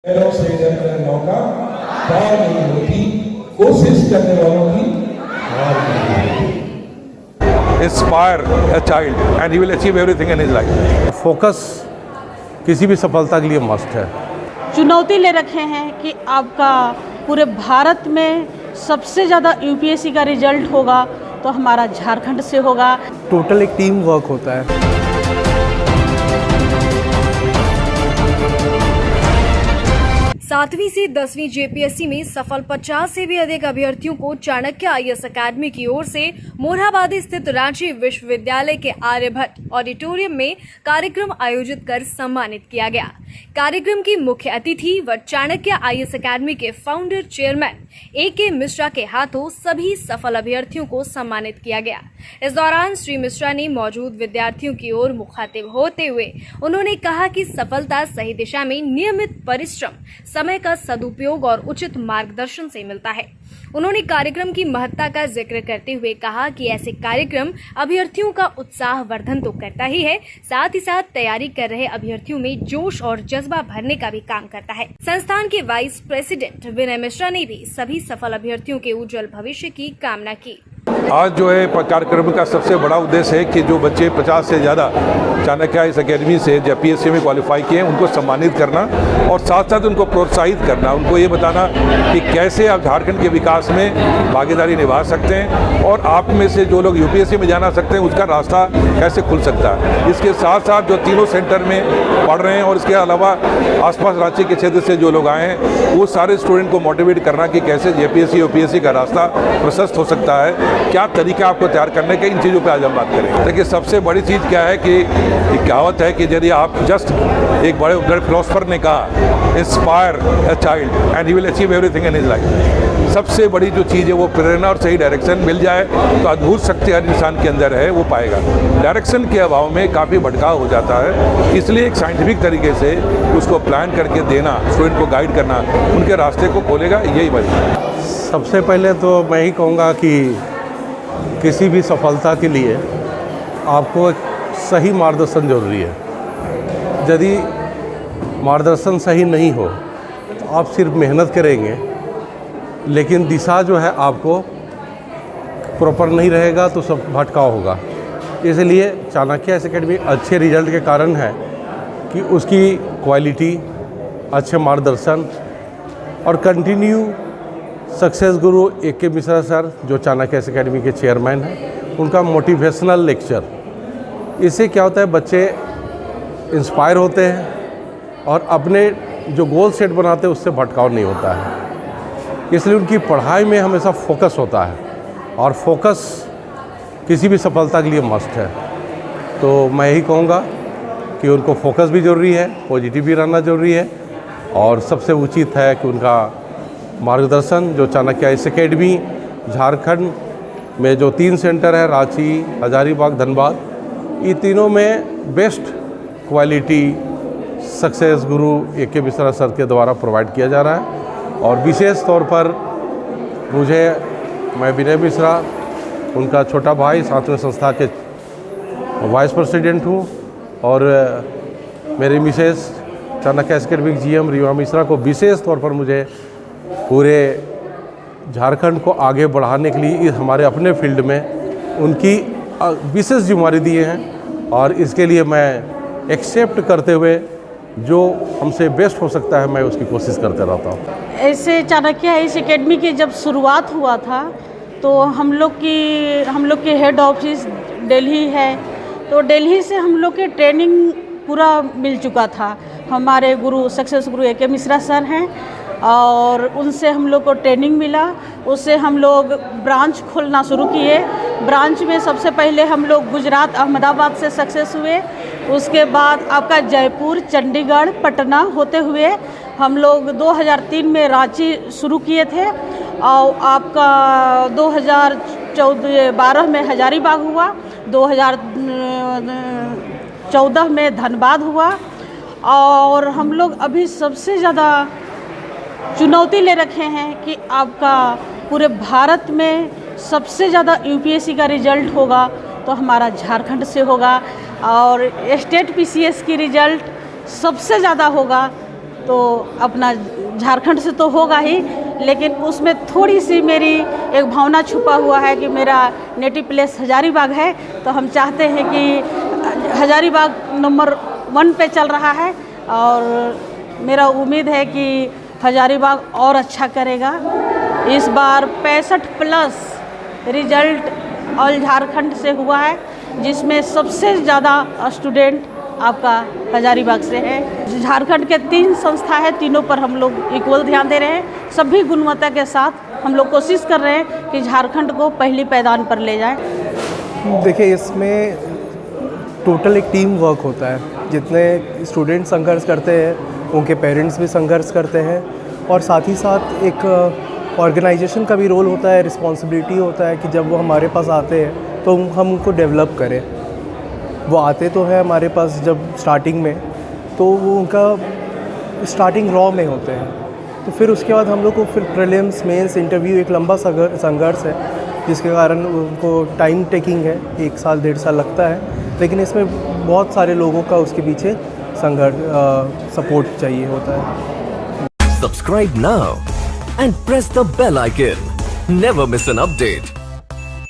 पैरों से जलकर नौका पार नहीं होती, कोशिश करने वालों की हार नहीं होती। Inspire a child and he will achieve everything in his life. Focus किसी भी सफलता के लिए मस्ट है। चुनौती ले रखे हैं कि आपका पूरे भारत में सबसे ज़्यादा यूपीएससी का रिजल्ट होगा तो हमारा झारखंड से होगा। टोटल एक टीम वर्क होता है। 7वीं से 10वीं जेपीएससी में सफल 50 से भी अधिक अभ्यर्थियों को चाणक्य आईएएस अकेडमी की ओर से मोरहाबादी स्थित रांची विश्वविद्यालय के आर्यभट्ट ऑडिटोरियम में कार्यक्रम आयोजित कर सम्मानित किया गया। कार्यक्रम की मुख्य अतिथि व चाणक्य आईएएस अकेडमी के फाउंडर चेयरमैन AK मिश्रा के हाथों सभी सफल अभ्यर्थियों को सम्मानित किया गया। इस दौरान श्री मिश्रा ने मौजूद विद्यार्थियों की ओर मुखातिब होते हुए उन्होंने कहा कि सफलता सही दिशा में नियमित परिश्रम, समय का सदुपयोग और उचित मार्गदर्शन से मिलता है। उन्होंने कार्यक्रम की महत्ता का जिक्र करते हुए कहा कि ऐसे कार्यक्रम अभ्यर्थियों का उत्साह वर्धन तो करता ही है, साथ ही साथ तैयारी कर रहे अभ्यर्थियों में जोश और जज्बा भरने का भी काम करता है। संस्थान के वाइस प्रेसिडेंट विनय मिश्रा ने भी सभी सफल अभ्यर्थियों के उज्जवल भविष्य की कामना की। आज जो है कार्यक्रम का सबसे बड़ा उद्देश्य है कि जो बच्चे 50 से ज़्यादा चाणक्य आईएएस अकेडमी से जेपीएससी में क्वालिफाई किए हैं उनको सम्मानित करना और साथ साथ उनको प्रोत्साहित करना, उनको ये बताना कि कैसे आप झारखंड के विकास में भागीदारी निभा सकते हैं और आप में से जो लोग यूपीएससी में जाना सकते हैं उसका रास्ता कैसे खुल सकता है। इसके साथ साथ जो तीनों सेंटर में पढ़ रहे हैं और इसके अलावा आसपास रांची के क्षेत्र से जो लोग आए हैं वो सारे स्टूडेंट को मोटिवेट करना कि कैसे जेपीएससी यूपीएससी का रास्ता प्रशस्त हो सकता है, क्या तरीका आपको तैयार करने के, इन चीज़ों पे आज हम बात करेंगे। देखिए सबसे बड़ी चीज़ क्या है कि एक कहावत है कि यदि आप जस्ट एक बड़े फिलोसफर ने कहा inspire a child and he will achieve everything in his life. सबसे बड़ी जो चीज़ है वो प्रेरणा और सही डायरेक्शन मिल जाए तो अद्भुत शक्ति हर इंसान के अंदर है वो पाएगा। डायरेक्शन के अभाव में काफ़ी भटकाव हो जाता है, इसलिए एक साइंटिफिक तरीके से उसको प्लान करके देना, स्टूडेंट को गाइड करना, उनके रास्ते को खोलेगा, यही वजह है। सबसे पहले तो मैं ही कहूँगा कि किसी भी सफलता के लिए आपको एक सही मार्गदर्शन जरूरी है। यदि मार्गदर्शन सही नहीं हो तो आप सिर्फ मेहनत करेंगे लेकिन दिशा जो है आपको प्रॉपर नहीं रहेगा तो सब भटकाव होगा। इसलिए चाणक्य आईएएस अकेडमी अच्छे रिजल्ट के कारण है कि उसकी क्वालिटी, अच्छे मार्गदर्शन और कंटिन्यू सक्सेस गुरु AK मिश्रा सर जो चाणक्य आईएएस अकेडमी के चेयरमैन हैं, उनका मोटिवेशनल लेक्चर, इससे क्या होता है बच्चे इंस्पायर होते हैं और अपने जो गोल सेट बनाते हैं उससे भटकाव नहीं होता है। इसलिए उनकी पढ़ाई में हमेशा फोकस होता है और फोकस किसी भी सफलता के लिए मस्ट है। तो मैं यही कहूँगा कि उनको फोकस भी ज़रूरी है, पॉजिटिव भी रहना ज़रूरी है और सबसे उचित है कि उनका मार्गदर्शन जो चाणक्य आईएएस अकेडमी झारखंड में जो 3 सेंटर है, रांची, हजारीबाग, धनबाद, ये तीनों में बेस्ट क्वालिटी सक्सेस गुरु AK मिश्रा सर के द्वारा प्रोवाइड किया जा रहा है। और विशेष तौर पर मैं विनय मिश्रा उनका छोटा भाई, साथ में संस्था के वाइस प्रेसिडेंट हूँ और मेरी Mrs Chanakya IAS academy GM Reema Mishra को विशेष तौर पर मुझे पूरे झारखंड को आगे बढ़ाने के लिए हमारे अपने फील्ड में उनकी विशेष जिम्मेदारी दिए हैं और इसके लिए मैं एक्सेप्ट करते हुए जो हमसे बेस्ट हो सकता है मैं उसकी कोशिश करते रहता हूँ। ऐसे चाणक्य आईएएस अकेडमी की जब शुरुआत हुआ था तो हम लोग की हेड ऑफिस दिल्ली है, तो दिल्ली से हम लोग के ट्रेनिंग पूरा मिल चुका था। हमारे गुरु सक्सेस गुरु AK मिश्रा सर हैं और उनसे हम लोग को ट्रेनिंग मिला, उससे हम लोग ब्रांच खोलना शुरू किए। ब्रांच में सबसे पहले हम लोग गुजरात अहमदाबाद से सक्सेस हुए, उसके बाद आपका जयपुर, चंडीगढ़, पटना होते हुए हम लोग 2003 में रांची शुरू किए थे और आपका 2012 में हजारीबाग हुआ, 2014 में धनबाद हुआ और हम लोग अभी सबसे ज़्यादा चुनौती ले रखे हैं कि आपका पूरे भारत में सबसे ज़्यादा यूपीएससी का रिजल्ट होगा तो हमारा झारखंड से होगा और स्टेट PCS की रिजल्ट सबसे ज़्यादा होगा तो अपना झारखंड से तो होगा ही, लेकिन उसमें थोड़ी सी मेरी एक भावना छुपा हुआ है कि मेरा नेटिव प्लेस हजारीबाग है। तो हम चाहते हैं कि हजारीबाग नंबर 1 पे चल रहा है और मेरा उम्मीद है कि हजारीबाग और अच्छा करेगा। इस बार 65+ रिजल्ट ऑल झारखंड से हुआ है, जिसमें सबसे ज़्यादा स्टूडेंट आपका हजारीबाग से है। झारखंड के 3 संस्था है, तीनों पर हम लोग इक्वल ध्यान दे रहे हैं। सभी गुणवत्ता के साथ हम लोग कोशिश कर रहे हैं कि झारखंड को पहली पैदान पर ले जाएं। देखिए, इसमें टोटल एक टीम वर्क होता है। जितने स्टूडेंट संघर्ष करते हैं उनके पेरेंट्स भी संघर्ष करते हैं, और साथ ही साथ एक ऑर्गेनाइजेशन का भी रोल होता है, रिस्पॉन्सिबिलिटी होता है कि जब वो हमारे पास आते हैं तो हम उनको डेवलप करें। वो आते तो है हमारे पास जब स्टार्टिंग में, तो वो उनका स्टार्टिंग रॉ में होते हैं, तो फिर उसके बाद हम लोग को फिर प्रीलिम्स, मेंस, इंटरव्यू एक लंबा संघर्ष है, जिसके कारण उनको टाइम टेकिंग है, 1 साल 1.5 साल लगता है। लेकिन इसमें बहुत सारे लोगों का उसके पीछे सपोर्ट चाहिए होता है। Subscribe now and press the bell icon. Never miss an update.